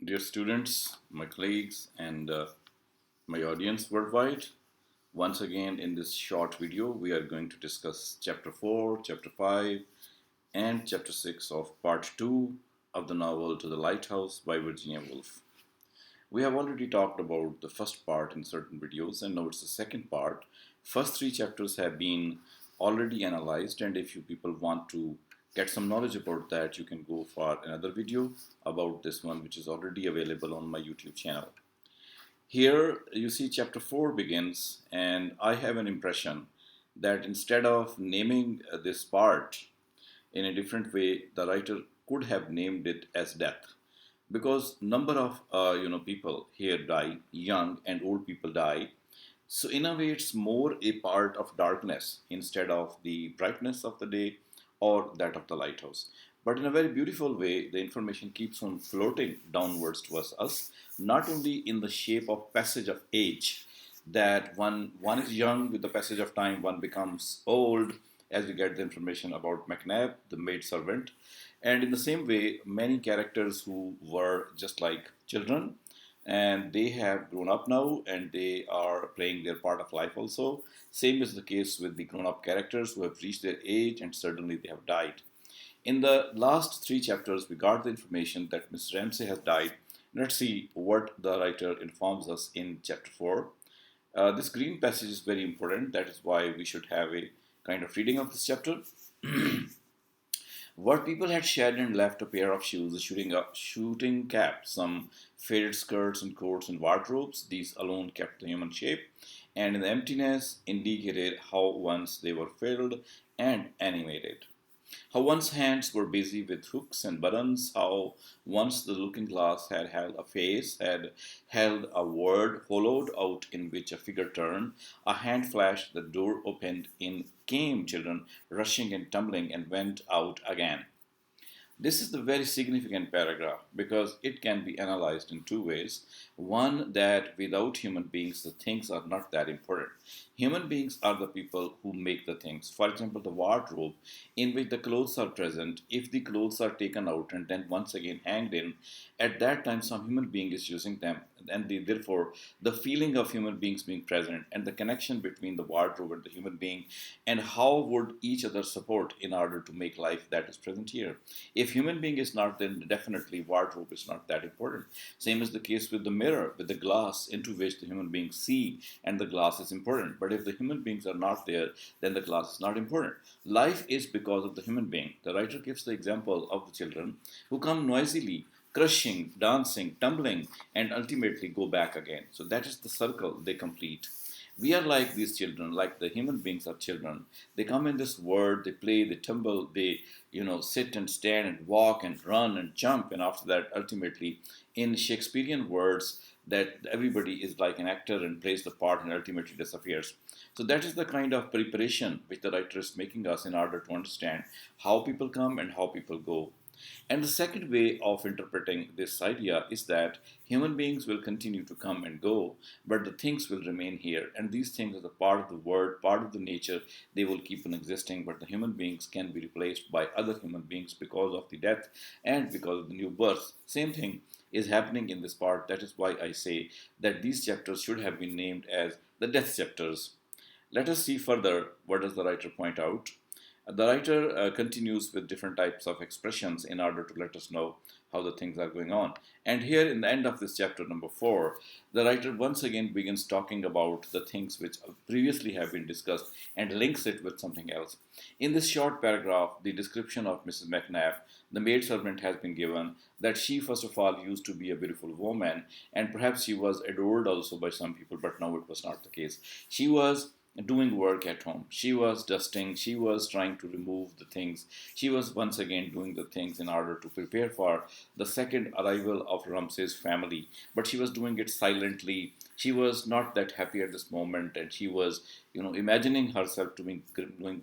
Dear students, my colleagues, and my audience worldwide, once again in this short video, we are going to discuss Chapter 4, Chapter 5, and Chapter 6 of Part 2 of the novel To the Lighthouse by Virginia Woolf. We have already talked about the first part in certain videos, and now it's the second part. First three chapters have been already analyzed, and if you people want to get some knowledge about that, you can go for another video about this one, which is already available on my YouTube channel. Here you see chapter 4 begins, and I have an impression that instead of naming this part in a different way, the writer could have named it as death, because number of people here die, young and old people die. So in a way, it's more a part of darkness instead of the brightness of the day or that of the lighthouse. But in a very beautiful way, the information keeps on floating downwards towards us, not only in the shape of passage of age, that one is young with the passage of time, one becomes old as we get the information about McNabb, the maid servant. And in the same way, many characters who were just like children and they have grown up now and they are playing their part of life also. Same is the case with the grown up characters who have reached their age and suddenly they have died. In the last three chapters, we got the information that Miss Ramsay has died. Let's see what the writer informs us in chapter 4. This green passage is very important. That is why we should have a kind of reading of this chapter. What people had shed and left a pair of shoes, a shooting cap, some faded skirts and coats and wardrobes. These alone kept the human shape, and in the emptiness indicated how once they were filled and animated. How once hands were busy with hooks and buttons, how once the looking glass had held a face, had held a word hollowed out in which a figure turned, a hand flashed, the door opened, in came children rushing and tumbling and went out again. This is the very significant paragraph because it can be analyzed in two ways. One, that without human beings, the things are not that important. Human beings are the people who make the things. For example, the wardrobe in which the clothes are present, if the clothes are taken out and then once again hanged in, at that time some human being is using them. And therefore, the feeling of human beings being present and the connection between the wardrobe and the human being and how would each other support in order to make life, that is present here. If human being is not, then definitely wardrobe is not that important. Same is the case with the mirror, with the glass into which the human beings see, and the glass is important. But if the human beings are not there, then the glass is not important. Life is because of the human being. The writer gives the example of the children who come noisily, crushing, dancing, tumbling, and ultimately go back again. So that is the circle they complete. We are like these children, like the human beings are children. They come in this world, they play, they tumble, they sit and stand and walk and run and jump, and after that, ultimately, in Shakespearean words, that everybody is like an actor and plays the part and ultimately disappears. So that is the kind of preparation which the writer is making us in order to understand how people come and how people go. And the second way of interpreting this idea is that human beings will continue to come and go, but the things will remain here. And these things are the part of the world, part of the nature. They will keep on existing, but the human beings can be replaced by other human beings because of the death and because of the new birth. Same thing is happening in this part. That is why I say that these chapters should have been named as the death chapters. Let us see further what does the writer point out. The writer continues with different types of expressions in order to let us know how the things are going on. And here in the end of this chapter number 4, the writer once again begins talking about the things which previously have been discussed and links it with something else. In this short paragraph, the description of Mrs. McNabb, the maidservant, has been given that she first of all used to be a beautiful woman and perhaps she was adored also by some people, but now it was not the case. She was doing work at home. She was dusting, she was trying to remove the things. She was once again doing the things in order to prepare for the second arrival of Ramsay's family. But she was doing it silently. She was not that happy at this moment and she was, imagining herself doing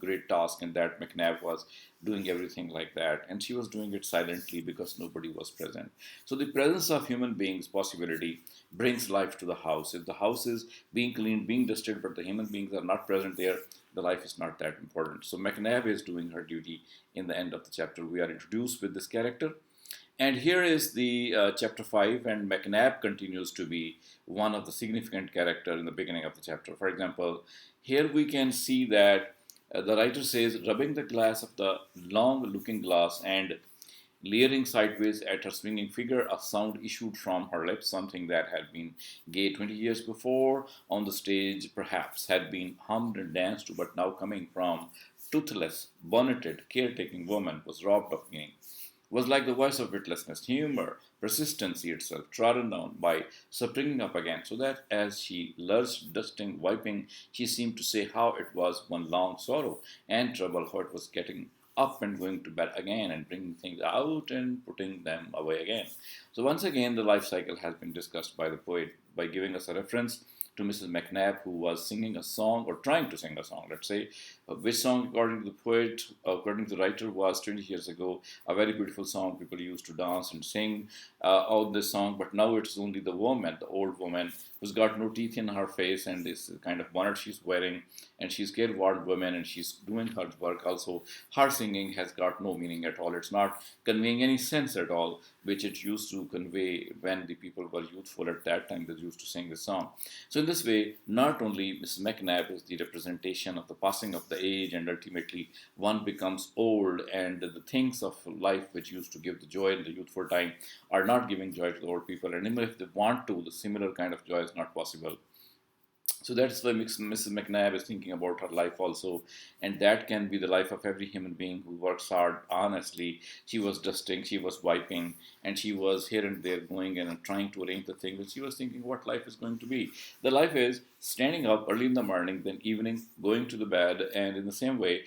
great tasks and that McNabb was doing everything like that. And she was doing it silently because nobody was present. So the presence of human beings possibility brings life to the house. If the house is being cleaned, being dusted, but the human beings are not present there, the life is not that important. So McNabb is doing her duty in the end of the chapter. We are introduced with this character. And here is the chapter 5, and McNabb continues to be one of the significant character in the beginning of the chapter. For example, here we can see that the writer says, rubbing the glass of the long looking glass and leering sideways at her swinging figure, a sound issued from her lips, something that had been gay 20 years before on the stage, perhaps, had been hummed and danced to, but now coming from toothless, bonneted, caretaking woman was robbed of meaning, was like the voice of witlessness, humor, persistency itself, trodden down by springing up again, so that as she lurched, dusting, wiping, she seemed to say how it was one long sorrow and trouble, how it was getting up and going to bed again and bringing things out and putting them away again. So once again, the life cycle has been discussed by the poet by giving us a reference to Mrs. McNabb, who was singing a song or trying to sing a song, let's say, which song, according to the poet, according to the writer, was 20 years ago a very beautiful song. People used to dance and sing out this song, but now it's only the woman, the old woman, who's got no teeth in her face and this kind of bonnet she's wearing, and she's careworn woman and she's doing her work also. Her singing has got no meaning at all. It's not conveying any sense at all, which it used to convey when the people were youthful at that time. They used to sing this song. So in this way, not only Mrs. McNabb is the representation of the passing of the age, and ultimately one becomes old, and the things of life which used to give the joy in the youthful time are not giving joy to the old people, and even if they want to, the similar kind of joy is not possible. So that's why Mrs. McNabb is thinking about her life also, and that can be the life of every human being who works hard honestly. She was dusting, she was wiping, and she was here and there going and trying to arrange the things. And she was thinking what life is going to be. The life is standing up early in the morning, then evening, going to the bed, and in the same way,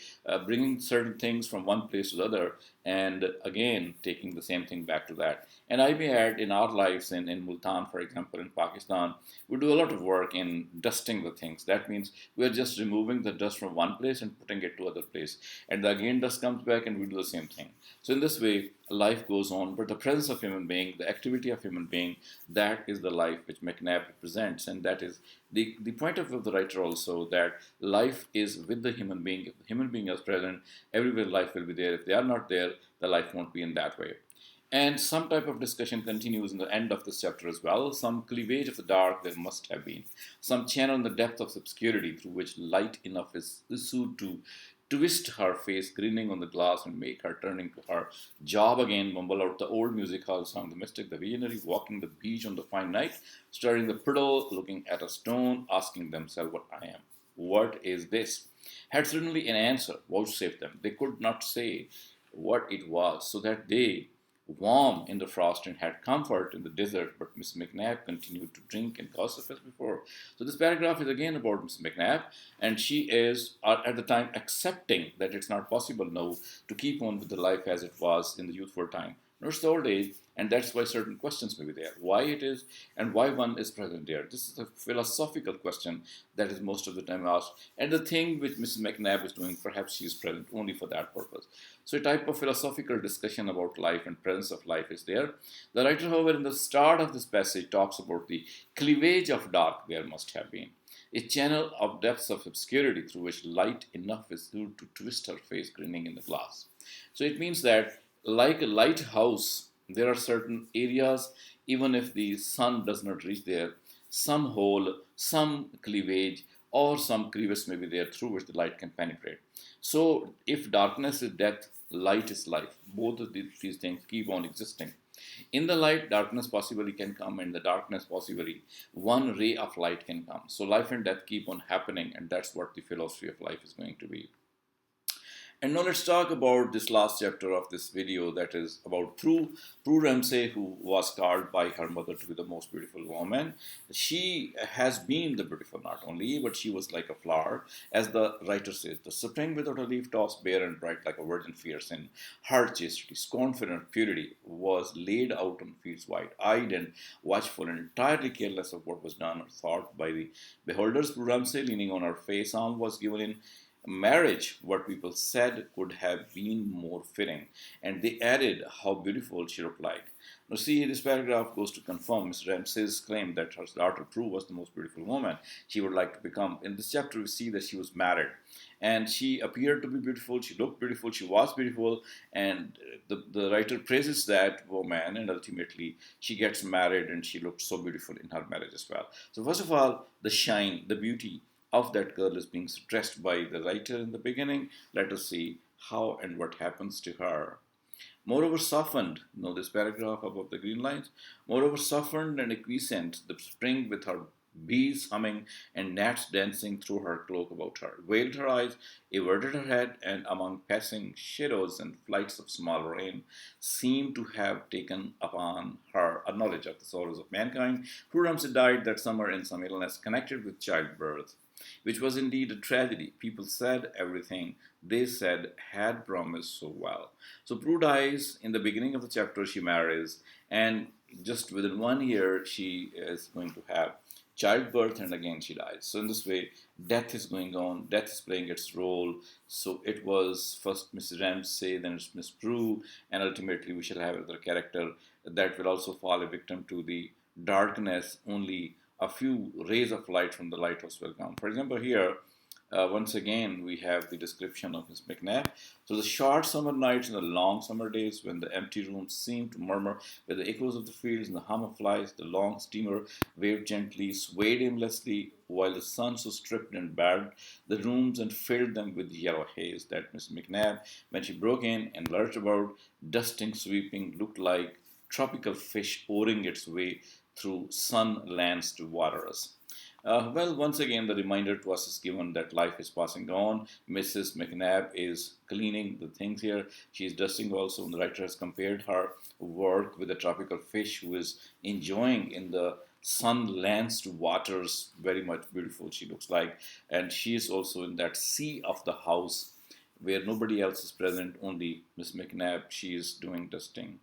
bringing certain things from one place to the other, and again taking the same thing back to that. And I may add, in our lives in Multan, for example, in Pakistan, we do a lot of work in dusting the things. That means we are just removing the dust from one place and putting it to other place. And again dust comes back and we do the same thing. So in this way, life goes on, but the presence of human being, the activity of human being, that is the life which McNabb represents. And that is the point of view of the writer also, that life is with the human being. If the human being is present, everywhere life will be there. If they are not there, the life won't be in that way. And some type of discussion continues in the end of this chapter as well. Some cleavage of the dark there must have been. Some channel in the depth of obscurity through which light enough is issued to twist her face, grinning on the glass, and make her turning to her job again, mumble out the old music hall song, the mystic, the visionary, walking the beach on the fine night, stirring the puddle, looking at a stone, asking themselves what I am. What is this? Had certainly an answer vouchsafed them. They could not say what it was, so that they warm in the frost and had comfort in the desert, but Miss McNabb continued to drink and gossip as before. So this paragraph is again about Miss McNabb, and she is at the time accepting that it's not possible now to keep on with the life as it was in the youthful time. Nor the old age, and that's why certain questions may be there. Why it is and why one is present there. This is a philosophical question that is most of the time asked. And the thing which Mrs. McNabb is doing, perhaps she is present only for that purpose. So a type of philosophical discussion about life and presence of life is there. The writer, however, in the start of this passage talks about the cleavage of dark there must have been. A channel of depths of obscurity through which light enough is to twist her face grinning in the glass. So it means that like a lighthouse, there are certain areas, even if the sun does not reach there, some hole, some cleavage, or some crevice may be there through which the light can penetrate. So, if darkness is death, light is life. Both of these things keep on existing. In the light, darkness possibly can come, and the darkness possibly one ray of light can come. So, life and death keep on happening, and that's what the philosophy of life is going to be. And now let's talk about this last chapter of this video, that is about Prue Ramsay, who was called by her mother to be the most beautiful woman. She has been the beautiful not only, but she was like a flower. As the writer says, the spring without a leaf, tossed bare and bright like a virgin fierce in her chastity, scornful and purity, was laid out on fields wide-eyed and watchful and entirely careless of what was done or thought by the beholders. Prue Ramsay, leaning on her face arm, was given in marriage what people said could have been more fitting, and they added how beautiful she looked like. Now, see, this paragraph goes to confirm Miss Ramsay's claim that her daughter Prue was the most beautiful woman she would like to become. In this chapter, we see that she was married, and she appeared to be beautiful, she looked beautiful, she was beautiful, and the writer praises that woman, and ultimately she gets married, and she looked so beautiful in her marriage as well. So, first of all, the shine, the beauty of that girl is being stressed by the writer in the beginning. Let us see how and what happens to her. Moreover, softened, this paragraph above the green lines, moreover, softened and acquiescent, the spring with her bees humming and gnats dancing through her cloak about her, veiled her eyes, averted her head, and among passing shadows and flights of small rain, seemed to have taken upon her a knowledge of the sorrows of mankind. Prudence died that summer in some illness connected with childbirth, which was indeed a tragedy. People said everything they said had promised so well. So Prue dies in the beginning of the chapter, she marries, and just within 1 year, she is going to have childbirth, and again she dies. So in this way, death is going on, death is playing its role. So it was first Mrs. Ramsay, then it's Miss Prue, and ultimately we shall have another character that will also fall a victim to the darkness. Only a few rays of light from the lighthouse will come. For example, here, once again, we have the description of Miss McNabb. So the short summer nights and the long summer days, when the empty rooms seemed to murmur with the echoes of the fields and the hum of flies, the long steamer waved gently, swayed aimlessly, while the sun so stripped and bared the rooms and filled them with yellow haze, that Miss McNabb, when she broke in and lurched about, dusting, sweeping, looked like tropical fish oaring its way through sun-lanced waters. Well, once again, the reminder to us is given that life is passing on. Mrs. McNabb is cleaning the things here. She is dusting also. And the writer has compared her work with a tropical fish who is enjoying in the sun-lanced waters. Very much beautiful she looks like. And she is also in that sea of the house where nobody else is present, only Miss McNabb. She is doing dusting.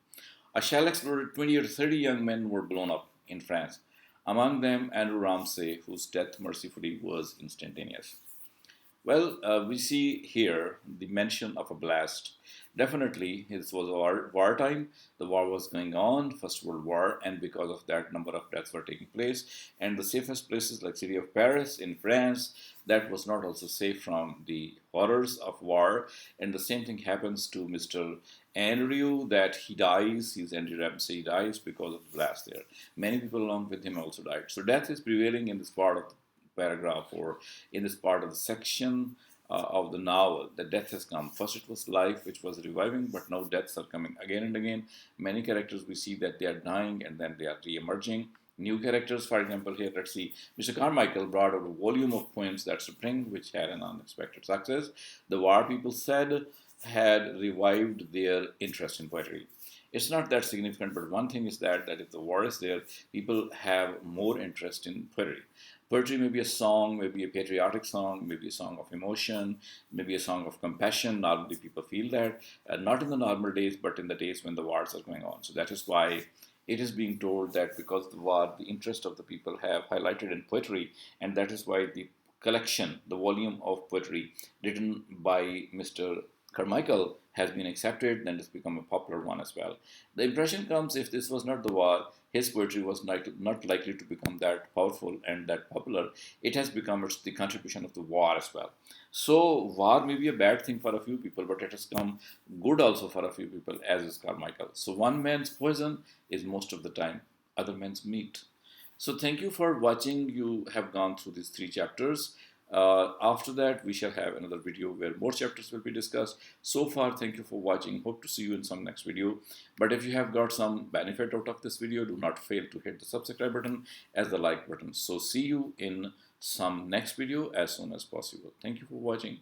A shell exploded. 20 or 30 young men were blown up in France, among them Andrew Ramsay, whose death mercifully was instantaneous. Well, we see here the mention of a blast. Definitely, this was wartime. The war was going on, First World War, and because of that, number of deaths were taking place. And the safest places, like city of Paris in France, that was not also safe from the horrors of war. And the same thing happens to Mr. Andrew, that he dies. He's Andrew Ramsay, he dies because of the blast there. Many people along with him also died. So death is prevailing in this part of the paragraph, or in this part of the section of the novel. The death has come. First it was life which was reviving, but now deaths are coming again and again. Many characters we see that they are dying and then they are re-emerging. New characters, for example, here let's see. Mr. Carmichael brought out a volume of poems that spring which had an unexpected success. The war, people said, had revived their interest in poetry. It's not that significant, but one thing is that if the war is there, people have more interest in poetry. Poetry may be a song, maybe a patriotic song, maybe a song of emotion, maybe a song of compassion. Normally people feel that, not in the normal days, but in the days when the wars are going on. So that is why it is being told that because of the war, the interest of the people have highlighted in poetry, and that is why the collection, the volume of poetry written by Mr. Carmichael has been accepted, then it's become a popular one as well. The impression comes, if this was not the war, his poetry was not likely to become that powerful and that popular. It has become the contribution of the war as well. So war may be a bad thing for a few people, but it has come good also for a few people, as is Carmichael. So one man's poison is most of the time other men's meat. So thank you for watching. You have gone through these 3 chapters. After that, we shall have another video where more chapters will be discussed. So far, thank you for watching. Hope to see you in some next video. But if you have got some benefit out of this video, do not fail to hit the subscribe button as the like button. So see you in some next video as soon as possible. Thank you for watching.